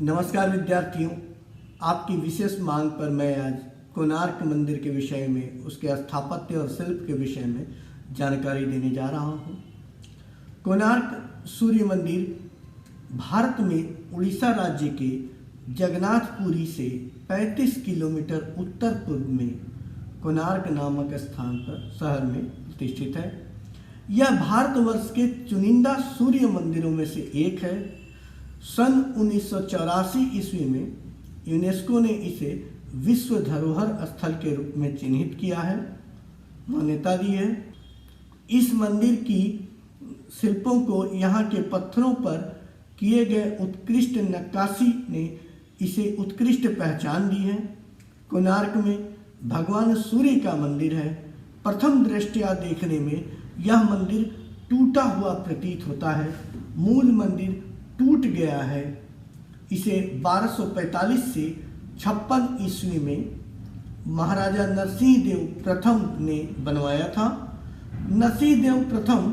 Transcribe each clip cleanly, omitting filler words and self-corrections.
नमस्कार विद्यार्थियों, आपकी विशेष मांग पर मैं आज कोणार्क मंदिर के विषय में, उसके स्थापत्य और शिल्प के विषय में जानकारी देने जा रहा हूँ। कोणार्क सूर्य मंदिर भारत में उड़ीसा राज्य के जगन्नाथपुरी से 35 किलोमीटर उत्तर पूर्व में कोणार्क नामक स्थान पर शहर में प्रतिष्ठित है। यह भारतवर्ष के चुनिंदा सूर्य मंदिरों में से एक है। सन 1984 ईस्वी में यूनेस्को ने इसे विश्व धरोहर स्थल के रूप में चिन्हित किया है, मान्यता दी है। इस मंदिर की शिल्पों को यहाँ के पत्थरों पर किए गए उत्कृष्ट नक्काशी ने इसे उत्कृष्ट पहचान दी है। कोणार्क में भगवान सूर्य का मंदिर है। प्रथम दृष्टया देखने में यह मंदिर टूटा हुआ प्रतीत होता है। मूल मंदिर टूट गया है। इसे 1245 से 56 ईस्वी में महाराजा नरसिंह देव प्रथम ने बनवाया था। नरसिंह देव प्रथम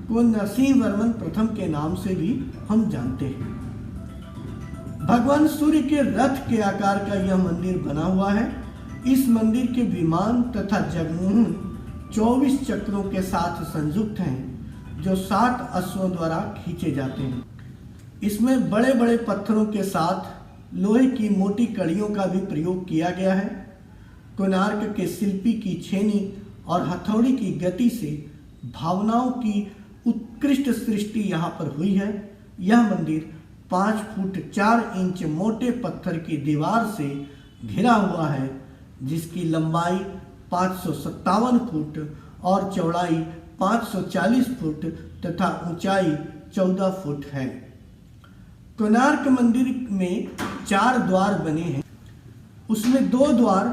को नरसिंह वर्मन प्रथम के नाम से भी हम जानते हैं। भगवान सूर्य के रथ के आकार का यह मंदिर बना हुआ है। इस मंदिर के विमान तथा जगमोहन 24 चक्रों के साथ संयुक्त हैं, जो 7 अश्वों द्वारा खींचे जाते हैं। इसमें बड़े बड़े पत्थरों के साथ लोहे की मोटी कड़ियों का भी प्रयोग किया गया है। कोणार्क के शिल्पी की छेनी और हथौड़ी की गति से भावनाओं की उत्कृष्ट सृष्टि यहाँ पर हुई है। यह मंदिर 5 फुट 4 इंच मोटे पत्थर की दीवार से घिरा हुआ है, जिसकी लंबाई 557 फुट और चौड़ाई 540 फुट तथा ऊंचाई 14 फुट है। कोणार्क मंदिर में 4 द्वार बने हैं। उसमें 2 द्वार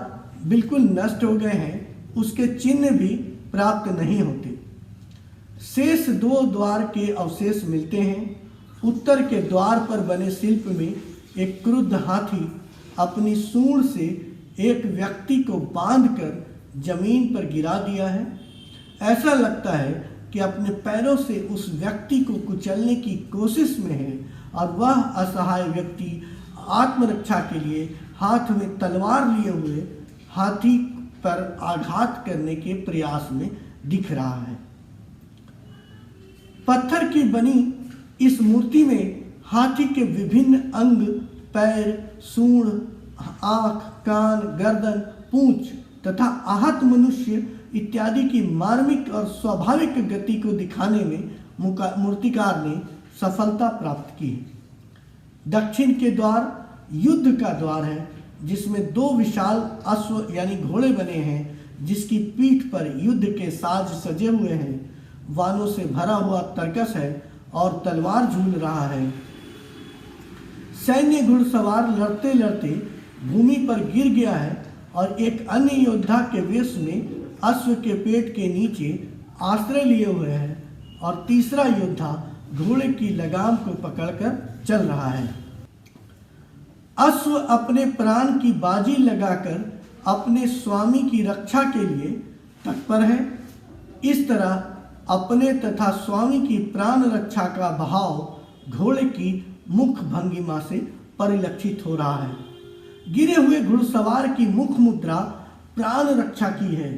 बिल्कुल नष्ट हो गए हैं, उसके चिन्ह भी प्राप्त नहीं होते। शेष 2 द्वार के अवशेष मिलते हैं। उत्तर के द्वार पर बने शिल्प में एक क्रुद्ध हाथी अपनी सूंड से एक व्यक्ति को बांधकर जमीन पर गिरा दिया है। ऐसा लगता है कि अपने पैरों से उस व्यक्ति को कुचलने की कोशिश में है और वह असहाय व्यक्ति आत्मरक्षा के लिए हाथ में तलवार लिए हुए हाथी पर आघात करने के प्रयास में दिख रहा है। पत्थर की बनी इस मूर्ति में हाथी के विभिन्न अंग, पैर, सूंड, आँख, कान, गर्दन, पूंछ तथा आहत मनुष्य इत्यादि की मार्मिक और स्वाभाविक गति को दिखाने में मूर्तिकार ने सफलता प्राप्त की है। दक्षिण के द्वार युद्ध का द्वार है, जिसमें 2 विशाल अश्व यानी घोड़े बने हैं, जिसकी पीठ पर युद्ध के साज सजे हुए हैं। वालों से भरा हुआ तरकस है और तलवार झूल रहा है। सैन्य घुड़सवार लड़ते लड़ते भूमि पर गिर गया है और एक अन्य योद्धा के वेश में अश्व के पेट के नीचे आश्रय लिए हुए है और तीसरा योद्धा घोड़े की लगाम को पकड़कर चल रहा है। अश्व अपने प्राण की बाजी लगाकर अपने स्वामी की रक्षा के लिए तत्पर है। इस तरह अपने तथा स्वामी की प्राण रक्षा का भाव घोड़े की मुख भंगिमा से परिलक्षित हो रहा है। गिरे हुए घुड़सवार की मुख मुद्रा प्राण रक्षा की है।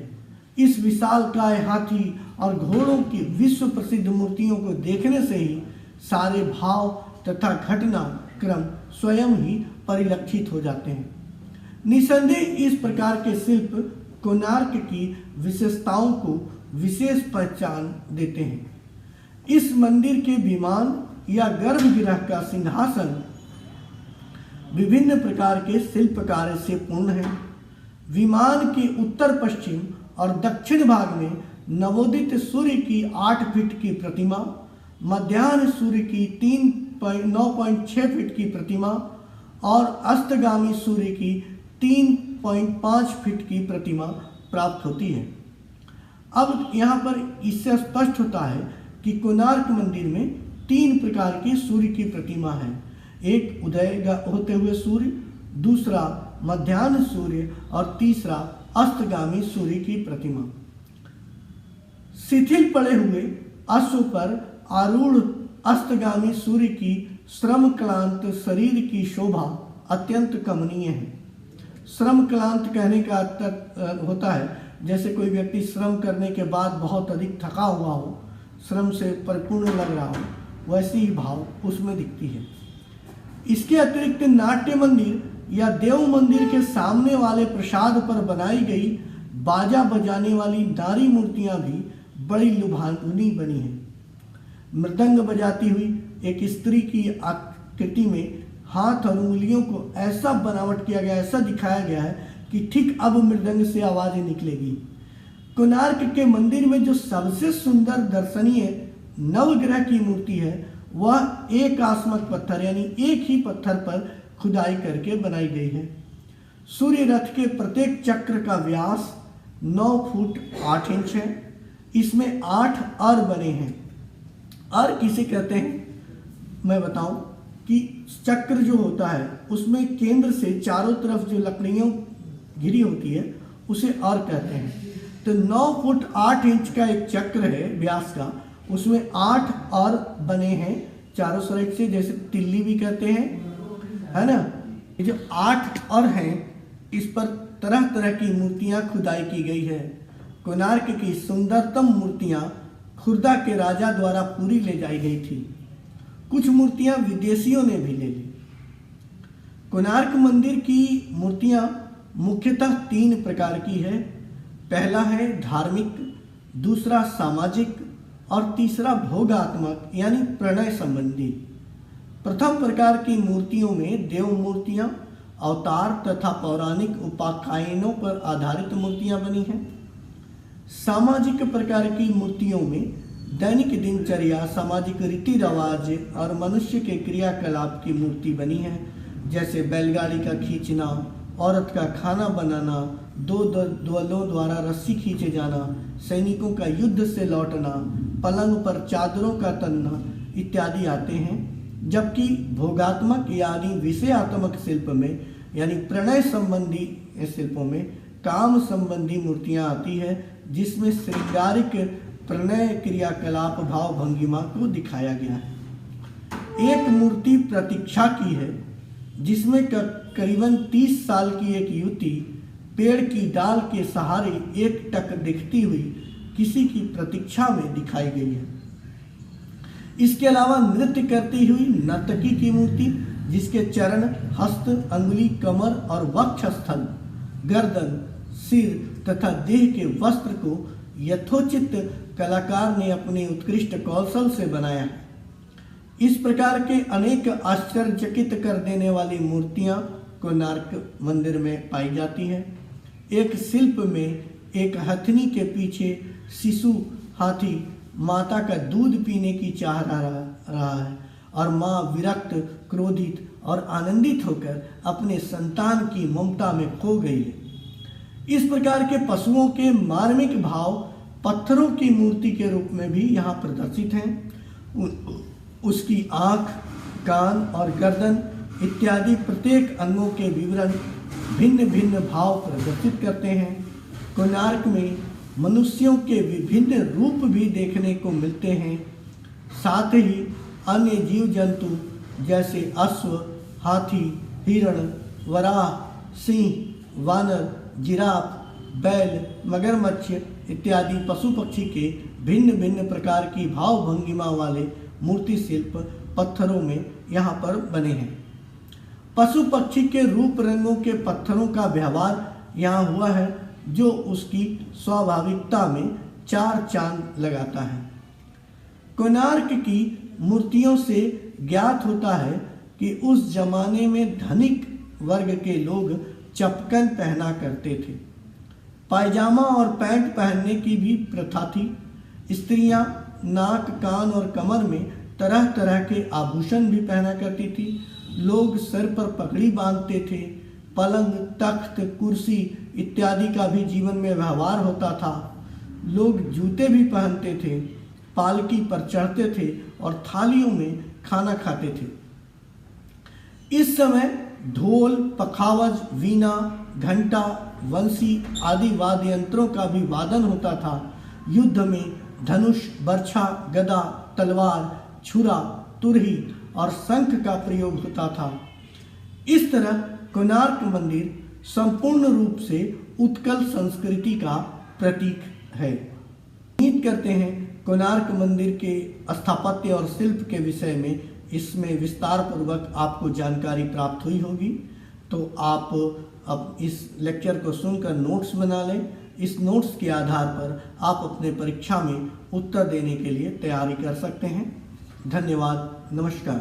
इस विशालकाय हाथी और घोड़ों की विश्व प्रसिद्ध मूर्तियों को देखने से ही सारे भाव तथा घटना क्रम स्वयं ही परिलक्षित हो जाते हैं। निसंदेह इस प्रकार के शिल्प कोणार्क की विशेषताओं को विशेष पहचान देते हैं। इस मंदिर के विमान या गर्भगृह का सिंहासन विभिन्न प्रकार के शिल्प कार्य से पूर्ण है। विमान के उत्तर पश्चिम और दक्षिण भाग में नवोदित सूर्य की 8 फीट की प्रतिमा, मध्याह्न सूर्य की 9.6 फीट की प्रतिमा और अस्तगामी सूर्य की 3.5 फीट की प्रतिमा प्राप्त होती है। अब यहाँ पर इससे स्पष्ट होता है कि कोणार्क मंदिर में 3 प्रकार की सूर्य की प्रतिमा है। एक उदय होते हुए सूर्य, दूसरा मध्याह्न सूर्य और तीसरा अस्तगामी सूर्य की प्रतिमा। शिथिल पड़े हुए अश्व पर आरूढ़ अस्तगामी सूर्य की श्रम क्लांत शरीर की शोभा अत्यंत कमनीय है। श्रम क्लांत कहने का अर्थ होता है जैसे कोई व्यक्ति श्रम करने के बाद बहुत अधिक थका हुआ हो, श्रम से परिपूर्ण लग रहा हो, वैसी ही भाव उसमें दिखती है। इसके अतिरिक्त नाट्य मंदिर या देव मंदिर के सामने वाले प्रसाद पर बनाई गई बाजा बजाने वाली नारी मूर्तियां भी बड़ी लुभावनी बनी हैं। मृदंग बजाती हुई एक स्त्री की आकृति में हाथ और उंगलियों को ऐसा बनावट किया गया, ऐसा दिखाया गया है कि ठीक अब मृदंग से आवाज निकलेगी। कोणार्क के मंदिर में जो सबसे सुंदर दर्शनीय नवग्रह की मूर्ति है वह एक आसमक पत्थर यानी एक ही पत्थर पर खुदाई करके बनाई गई है। सूर्य रथ के प्रत्येक चक्र का व्यास 9 फुट 8 इंच है। इसमें 8 अर बने हैं। अर किसे कहते हैं मैं बताऊं कि चक्र जो होता है उसमें केंद्र से चारों तरफ जो लकड़ियों घिरी होती है उसे अर कहते हैं। तो 9 फुट 8 इंच का एक चक्र है व्यास का, उसमें 8 अर बने हैं चारों साइड से, जैसे तिल्ली भी कहते हैं, है ना। ये जो 8 अर हैं इस पर तरह तरह की मूर्तियां खुदाई की गई है। कोणार्क की सुंदरतम मूर्तियां खुर्दा के राजा द्वारा पूरी ले जाई गई थी। कुछ मूर्तियां विदेशियों ने भी ले ली। कोणार्क मंदिर की मूर्तियां मुख्यतः 3 प्रकार की है। पहला है धार्मिक, दूसरा सामाजिक और तीसरा भोगात्मक यानी प्रणय संबंधी। प्रथम प्रकार की मूर्तियों में देव मूर्तियां, अवतार तथा पौराणिक उपाख्यानों पर आधारित मूर्तियां बनी हैं। सामाजिक प्रकार की मूर्तियों में दैनिक दिनचर्या, सामाजिक रीति रिवाज और मनुष्य के क्रियाकलाप की मूर्ति बनी है, जैसे बैलगाड़ी का खींचना, औरत का खाना बनाना, 2 दलों द्वारा रस्सी खींचे जाना, सैनिकों का युद्ध से लौटना, पलंग पर चादरों का तनना इत्यादि आते हैं। जबकि भोगात्मक यानी विषयात्मक शिल्प में यानी प्रणय संबंधी शिल्पों में काम संबंधी मूर्तियां आती है, जिसमें श्रृंगारिक प्रणय क्रियाकलाप भाव भंगिमा को दिखाया गया है। एक मूर्ति प्रतीक्षा की है जिसमें करीबन 30 साल की एक युवती पेड़ की डाल के सहारे एकटक दिखती हुई किसी की प्रतीक्षा में दिखाई गई है। इसके अलावा नृत्य करती हुई नर्तकी की मूर्ति, जिसके चरण, हस्त, अंगुली, कमर और वक्षस्थल, गर्दन, सिर तथा देह के वस्त्र को यथोचित कलाकार ने अपने उत्कृष्ट कौशल से बनाया है। इस प्रकार के अनेक आश्चर्यचकित कर देने वाली मूर्तियां कोणार्क मंदिर में पाई जाती हैं। एक शिल्प में एक हथनी के पीछे शिशु हाथी माता का दूध पीने की चाह रहा है और माँ विरक्त, क्रोधित और आनंदित होकर अपने संतान की ममता में खो गई है। इस प्रकार के पशुओं के मार्मिक भाव पत्थरों की मूर्ति के रूप में भी यहाँ प्रदर्शित हैं। उसकी आँख, कान और गर्दन इत्यादि प्रत्येक अंगों के विवरण भिन्न भिन्न भाव प्रदर्शित करते हैं। कोणार्क में मनुष्यों के विभिन्न रूप भी देखने को मिलते हैं। साथ ही अन्य जीव जंतु जैसे अश्व, हाथी, हिरण, वराह, सिंह, वानर, जिराफ, बैल, मगरमच्छ इत्यादि पशु पक्षी के भिन्न भिन्न प्रकार की भाव भंगिमा वाले मूर्ति शिल्प पत्थरों में यहाँ पर बने हैं। पशु पक्षी के रूप रंगों के पत्थरों का व्यवहार यहाँ हुआ है, जो उसकी स्वाभाविकता में 4 चांद लगाता है। कोणार्क की मूर्तियों से ज्ञात होता है कि उस जमाने में धनिक वर्ग के लोग चपकन पहना करते थे। पायजामा और पैंट पहनने की भी प्रथा थी। स्त्रियां नाक, कान और कमर में तरह तरह के आभूषण भी पहना करती थी। लोग सर पर पगड़ी बांधते थे। पलंग, तख्त, कुर्सी इत्यादि का भी जीवन में व्यवहार होता था। लोग जूते भी पहनते थे, पालकी पर चढ़ते थे और थालियों में खाना खाते थे। इस समय ढोल, पखावज, वीणा, घंटा, वंशी आदि वाद्य यंत्रों का भी वादन होता था। युद्ध में धनुष, बर्छा, गदा, तलवार, छुरा, तुरही और शंख का प्रयोग होता था। इस तरह कोणार्क मंदिर संपूर्ण रूप से उत्कल संस्कृति का प्रतीक है। उम्मीद करते हैं कोणार्क मंदिर के स्थापत्य और शिल्प के विषय में इसमें विस्तार पूर्वक आपको जानकारी प्राप्त हुई होगी। तो आप अब इस लेक्चर को सुनकर नोट्स बना लें। इस नोट्स के आधार पर आप अपने परीक्षा में उत्तर देने के लिए तैयारी कर सकते हैं। धन्यवाद। नमस्कार।